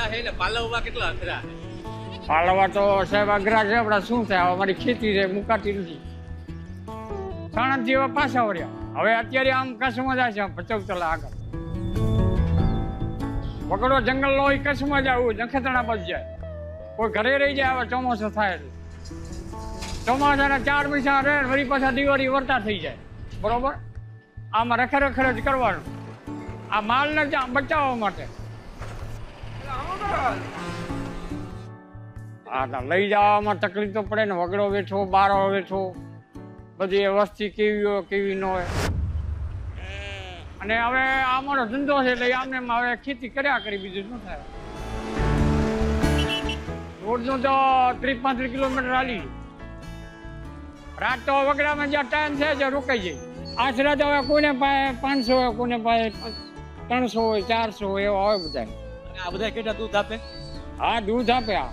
અઘરા છે ને પાલવવા કેટલા અઘરા છે? પાલવા તો સાહેબ અઘરા છે. આપડા શું થાય, અમારી ખેતી છે મુકાતી નથી. સાણંદ જેવા પાછા વળ્યા. હવે અત્યારે આમ કચ્છમાં જાય છે, આમ ભચવતલા આગળ વગડો જંગલ નો હોય, કચ્છમાં જાય નખત્રાણા બાજુ જાય. કોઈ ઘરે રહી જાય. હવે ચોમાસું થાય એટલે ચોમાસાના 4 મહિના રહે, વળી પાછા દિવાળી વર્તા થઈ જાય. બરોબર, આમાં રખડ જ કરવાનું આ માલને બચાવવા માટે. હા, લઈ જવામાં તકલીફ તો પડે ને. વગડો વેઠો, બારો વેઠો, બધી વસ્તી કેવી હોય કેવી ન હોય. અને હવે અમારો ધંધો છે એટલે આમને હવે ખેતી કર્યા કરી, બીજું શું થાય. રોજનું તો 30-35 કિલોમીટર હાલી. રાત તો વગડામાં જ્યાં ટાઈમ છે જ્યાં રોકાઈ જાય. આશરે તો હવે કોઈને પાસે 500 હોય, કોઈને પાસે 300 હોય, 400 હોય, એવા હોય બધા. અને આ બધા કેટલા દૂધ આપે? હા, દૂધ આપે. આ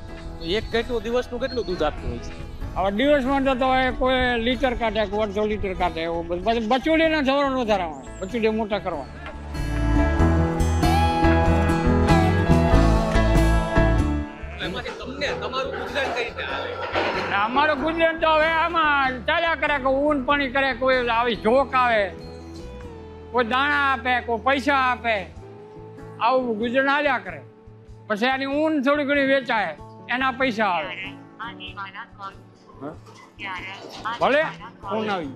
એક કેટલું દિવસનું કેટલું દૂધ આપતું હોય છે? હવે દિવસમાં તો કોઈ લીટર કાઢે, કોઈ 1.5 લીટર કાઢે, એવું બધું. બચુડીના જવરણ વધારવા, બચુડી મોટા કરવા. એમાંથી તમને તમારું ગુજરાન કઈ રીતે આવે? અમારું ગુજરાત તો હવે આમાં ચાલ્યા કરે. કે ઊન પાણી કરે, કોઈ આવી જોક આવે, કોઈ દાણા આપે, કોઈ પૈસા આપે, આવું ગુજરાત હાલ્યા કરે. પછી આની ઊન થોડી ઘણી વેચાય, એના પૈસા આવે. ભલે ઊન આવી